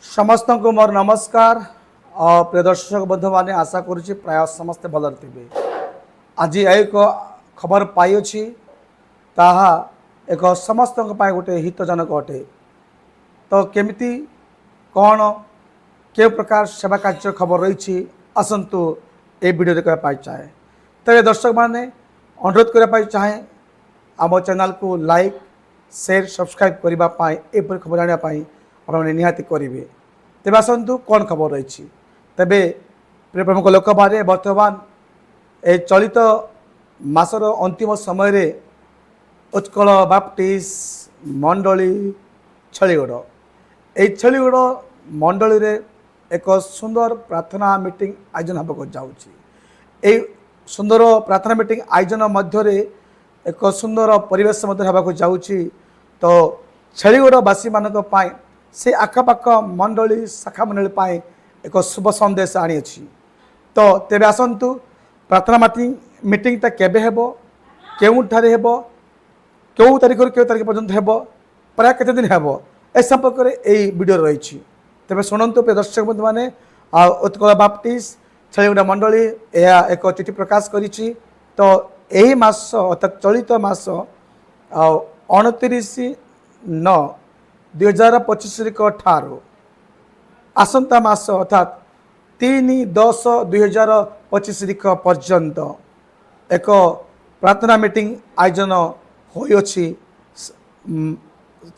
समस्त को मोर नमस्कार और प्रिय दर्शक बंधु मैंने आशा करुच्ची प्राय समस्ते भल थे। आज एक खबर पाई ताहा एक समस्त गोटे हितजनक अटे। तो केमिति कौन के प्रकार सेवा कार्य खबर रही आसतु ए वीडियो कहना चाहे। तो ये दर्शक मैंने अनुरोध करने चाहे आम चैनल को लाइक शेयर सब्सक्राइब करने एपरी खबर जानापी आपने निहाती करेंगे। तेज आसतु कौन खबर रही तेबे प्रिय प्रमुख लोक बारे बर्तमान ए चलित मासर अंतिम समय रे उत्कल बाप्टिस्ट मंडली छलीगढ़ छलीगढ़ मंडली रे एक सुंदर प्रार्थना मीटिंग आयोजन होगा जाऊँगी। सुंदर प्रार्थना मीटिंग आयोजन मध्य एक सुंदर परिवेश होगा जाऊँगी। तो छलीगढ़वासी मान से आखपाख मंडली शाखा मंडली एक शुभ संदेश आनी। तो तेरे आसतु प्रार्थना मीटिंग केबे हेबो केउठारे हेबो क्यों तारीख क्यों तारीख पर्यंत हेबो प्राय केते दिन हेबो ए संपर्क में यही वीडियो रही। तेरे शुणु प्रिय दर्शक बंधु मैंने उत्कल बाप्टिस्ट छलीगढ़ मंडली यह एक चिठी प्रकाश करी। तो यही मास अर्थात चलित मास 29/9/2025 ठारो आसंता मास अर्थात 3/10/2025 पर्यंत एक प्रार्थना मीटिंग आयोजन होइछि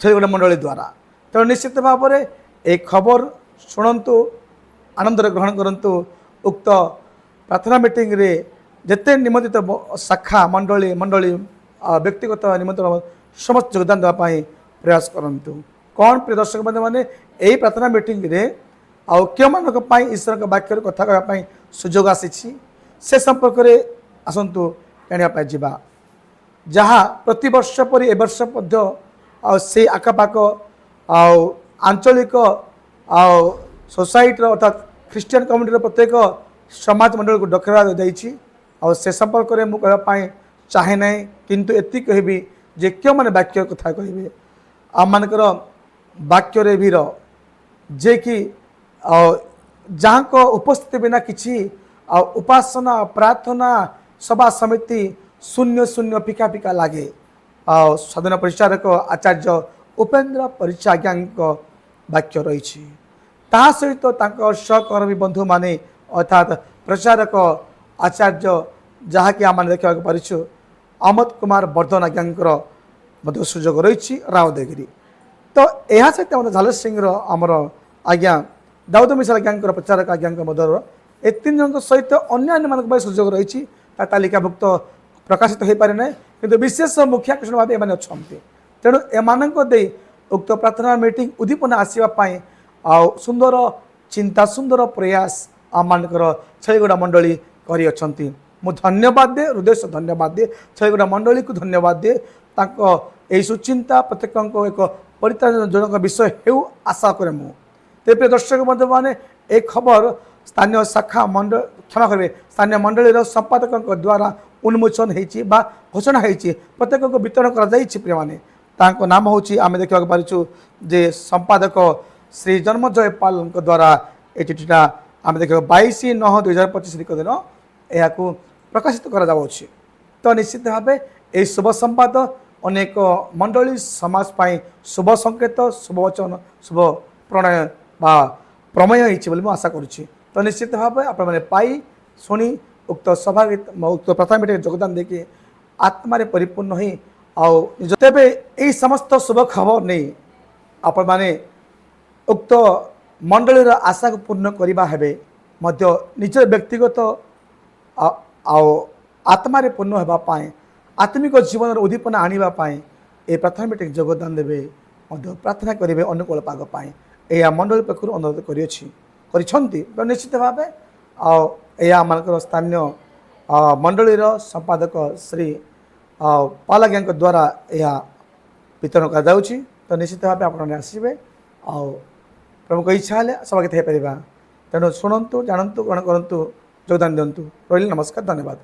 छलीगढ़ मंडली द्वारा। तो निश्चित भाव में एक खबर शुणु आनंद ग्रहण करंतु। उक्त प्रार्थना मीटिंग रे जिते निमंत्रित शाखा मंडली मंडली व्यक्तिगत निमंत्रण समस्त योगदान देवाई प्रयास करंतु। कौन प्रिय दर्शक बंधु मैंने यही प्रार्थना मीटिंग रे आउ क्यों मानक ईश्वर वाक्य कथा कहवाई सुजोग आसी से संपर्क में आसतु जानापी जावा। जहाँ प्रति वर्ष पर ए वर्ष से आखपाख आंचलिक सोसाइटी अर्थात ख्रीस्टियन कम्युनिटी प्रत्येक समाज मंडल को डकरा जाइए। से संपर्क में मुझे चाहे ना किंतु एति कहबी जे क्यों मैंने वाक्य कथा कहे आम मानकर वाक्य भीर जे कि जहाँ को उपस्थिति बिना किसी उपासना प्रार्थना सभा समिति शून्य शून्य फिका फिका लगे। स्वाधीन परिचारक आचार्य उपेन्द्र परिचाज्ञा वाक्य रही सहित सहकर्मी बंधु माने अर्थात प्रचारक आचार्य जहाँकि आम देखा पारिछु अमद कुमार वर्धन आज्ञा सुजोग रही रावदेगिरी। तो यह सहित झाल सिंह आमर आज्ञा दाऊद मिश्र आज्ञा प्रचारक आज्ञा मदर ए 3 जन सहित अन्य सुजोग रही तालिकाभुक्त प्रकाशित हो पारे ना कि विशेष मुखिया कृष्ण भाव एम अच्छा। तेणु एम उक्त प्रार्थना मीटिंग उद्दीपना आसवाई सुंदर चिंता सुंदर प्रयास आम मानकर छलीगढ़ मंडली कर मु धन्यवाद दे हृदय से धन्यवाद दे छलीगढ़ मंडली को धन्यवाद दे यही सुचिंता प्रत्येक एक परिताजनक विषय हो आशा करे मु। प्रिय दर्शक बंधु मैंने एक खबर स्थानीय शाखा मंडल क्षमा करेंगे स्थानीय मंडली संपादक द्वारा उन्मोचन होती घोषणा होती प्रत्येक को वितरण कर मैंने नाम हूँ आम देखा पारिछु जे संपादक श्री जन्मजय पाल द्वारा ये चिठीटा आम देखा 22/9/2025 दिन यह प्रकाशित करा। तो निश्चित भाव ये शुभ संवाद अनेक मंडली समाज पाई शुभ संकेत शुभ वचन शुभ प्रणय बा प्रमेय होती आशा करुच्ची। तो निश्चित भाव आपने पाई शुणी उक्त सभा उक्त प्रार्थना मीटिंग योगदान देके आत्मारे परिपूर्ण ही तेबे यही समस्त शुभ खबर नहीं आपण माने उक्त मंडलीर आशा को पूर्ण करवा हेबे मध्य निज व्यक्तिगत आत्मारे पूर्ण होगापाई आत्मिक जीवन उद्दीपना आने ये प्रार्थना मीटिंग योगदान देवे प्रार्थना करेंगे अनुकूल पाग पाए यह मंडली पक्ष अनुरोध कर निश्चित भाव आम स्थानीय मंडलीर संपादक श्री पाल आज्ञा द्वारा यह वितरण कर। तो निश्चित भाव आपने आसवे प्रमुख इच्छा है सभागित हो पार। तेणु शुणु जानतु ग्रहण करूँ योगदान दिंतु। रही नमस्कार धन्यवाद।